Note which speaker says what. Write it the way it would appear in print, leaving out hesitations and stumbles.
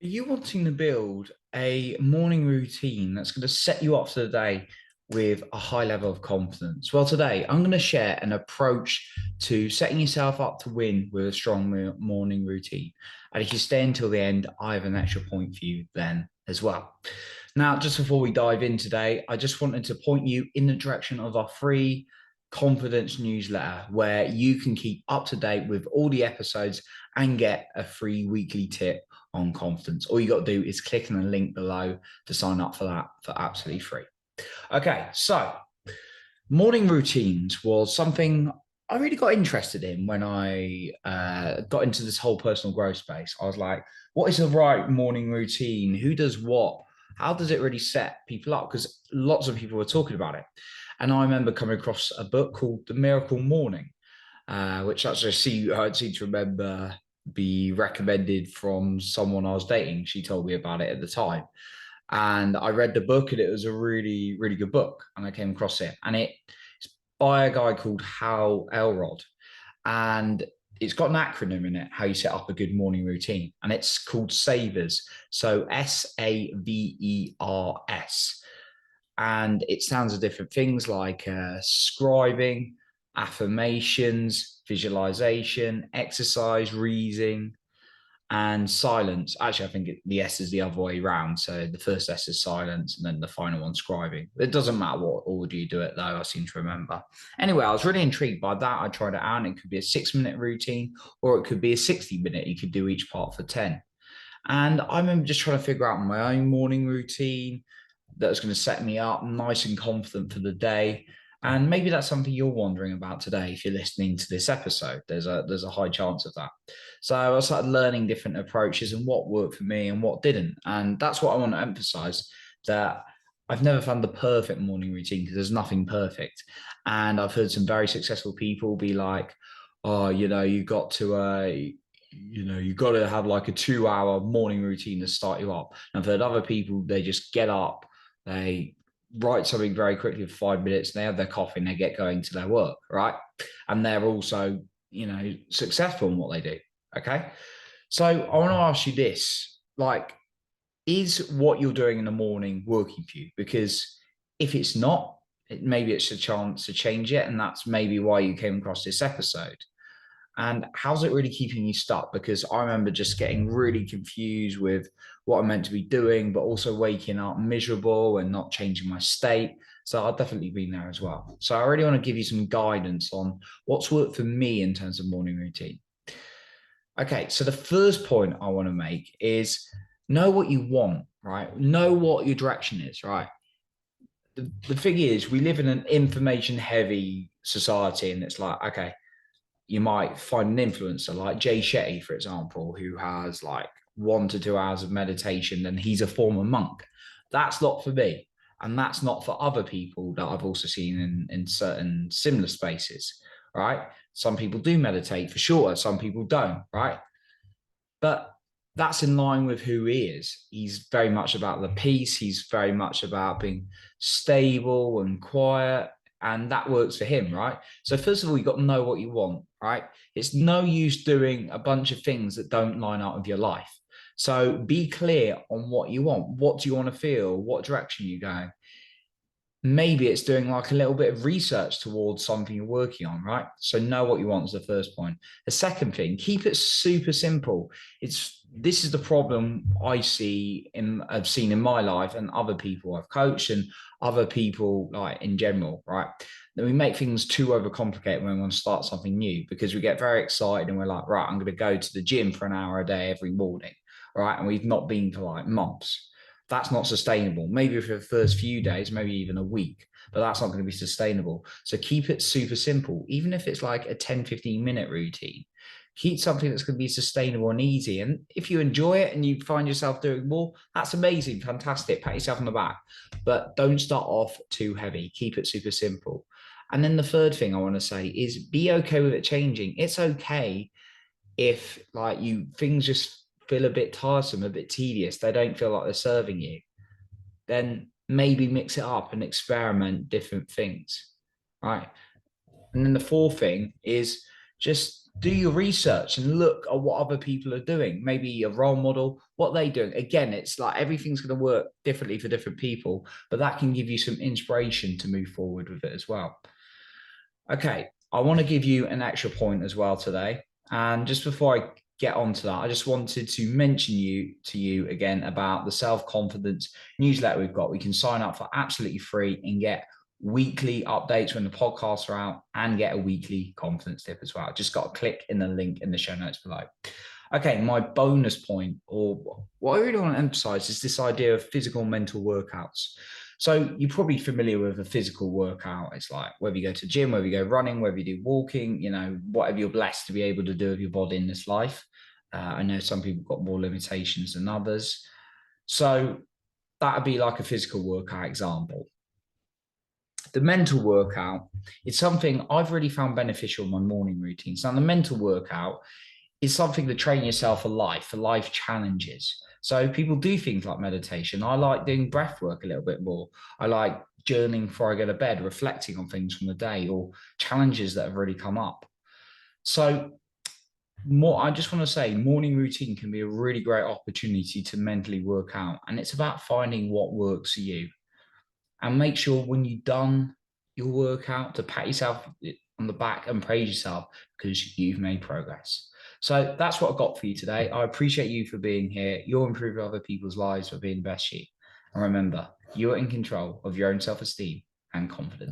Speaker 1: Are you wanting to build a morning routine that's going to set you up for the day with a high level of confidence? Well, today I'm going to share an approach to setting yourself up to win with a strong morning routine. And if you stay until the end, I have an extra point for you then as well. Now, just before we dive in today, I just wanted to point you in the direction of our free confidence newsletter where you can keep up to date with all the episodes and get a free weekly tip on confidence. All you got to do is click on the link below to sign up for that for absolutely free. Okay, so morning routines was something I really got interested in when I got into this whole personal growth space. I was like, what is the right morning routine? Who does what? How does it really set people up? Because lots of people were talking about it. And I remember coming across a book called The Miracle Morning, which actually I seem to remember be recommended from someone I was dating. She told me about it at the time. And I read the book and it was a really, really good book. And I came across it. And it's by a guy called Hal Elrod. And it's got an acronym in it, how you set up a good morning routine. And it's called SAVERS. So SAVERS. And it stands for different things like scribing, affirmations, visualization, exercise, reading, and silence. Actually, I think the S is the other way around. So the first S is silence, and then the final one scribing. It doesn't matter what order you do it, though, I seem to remember. Anyway, I was really intrigued by that. I tried it out, and it could be a 6 minute routine, or it could be a 60 minute. You could do each part for 10. And I remember just trying to figure out my own morning routine that was going to set me up nice and confident for the day. And maybe that's something you're wondering about today if you're listening to this episode. There's a high chance of that. So I started learning different approaches and what worked for me and what didn't. And that's what I want to emphasize, that I've never found the perfect morning routine because there's nothing perfect. And I've heard some very successful people be like, oh, you got to have like a 2 hour morning routine to start you up. And I've heard other people, they just get up, they write something very quickly for 5 minutes, they have their coffee and they get going to their work, right? And they're also, successful in what they do. Okay. So I want to ask you this, like, is what you're doing in the morning working for you? Because if it's not, maybe it's a chance to change it. And that's maybe why you came across this episode. And how's it really keeping you stuck? Because I remember just getting really confused with what I'm meant to be doing, but also waking up miserable and not changing my state. So I've definitely been there as well. So I really want to give you some guidance on what's worked for me in terms of morning routine. Okay, so the first point I want to make is know what you want, right? Know what your direction is, right? The thing is, we live in an information heavy society, and it's like, okay, you might find an influencer like Jay Shetty, for example, who has like 1 to 2 hours of meditation and he's a former monk. That's not for me. And that's not for other people that I've also seen in certain similar spaces, right? Some people do meditate for sure, some people don't, right? But that's in line with who he is. He's very much about the peace. He's very much about being stable and quiet. And that works for him, right? So, first of all, you got to know what you want, right? It's no use doing a bunch of things that don't line up with your life. So, be clear on what you want. What do you want to feel? What direction are you going? Maybe it's doing like a little bit of research towards something you're working on, right? So know what you want is the first point. The second thing, keep it super simple. This is the problem I've seen in my life and other people I've coached and other people like in general, right? That we make things too overcomplicated when we want to start something new because we get very excited and we're like, right, I'm going to go to the gym for an hour a day every morning, right? And we've not been for like months. That's not sustainable. Maybe for the first few days, maybe even a week, but that's not going to be sustainable. So keep it super simple. Even if it's like a 10-15 minute routine, keep something that's going to be sustainable and easy. And if you enjoy it and you find yourself doing more, that's amazing, fantastic. Pat yourself on the back, but don't start off too heavy. Keep it super simple. And then the third thing I want to say is be okay with it changing. It's okay if like things just feel a bit tiresome, a bit tedious, they don't feel like they're serving you, then maybe mix it up and experiment different things, right? And then the fourth thing is just Do your research and look at what other people are doing. Maybe a role model, what they're doing. Again, it's like everything's going to work differently for different people, but that can give you some inspiration to move forward with it as well. Okay, I want to give you an extra point as well today. And just before I get onto that, I just wanted to mention to you again about the self-confidence newsletter we've got. We can sign up for absolutely free and get weekly updates when the podcasts are out and get a weekly confidence tip as well. Just got to click in the link in the show notes below. Okay, my bonus point, or what I really want to emphasize, is this idea of physical and mental workouts. So you're probably familiar with a physical workout. It's like whether you go to gym, whether you go running, whether you do walking, whatever you're blessed to be able to do with your body in this life. I know some people got more limitations than others. So that would be like a physical workout example. The mental workout is something I've really found beneficial in my morning routines. Now, the mental workout is something to train yourself for life challenges. So people do things like meditation. I like doing breath work a little bit more. I like journaling before I go to bed, reflecting on things from the day or challenges that have really come up. So I just want to say morning routine can be a really great opportunity to mentally work out. And it's about finding what works for you. And make sure when you've done your workout to pat yourself on the back and praise yourself because you've made progress. So that's what I've got for you today. I appreciate you for being here. You're improving other people's lives for being the best you. And remember, you're in control of your own self-esteem and confidence.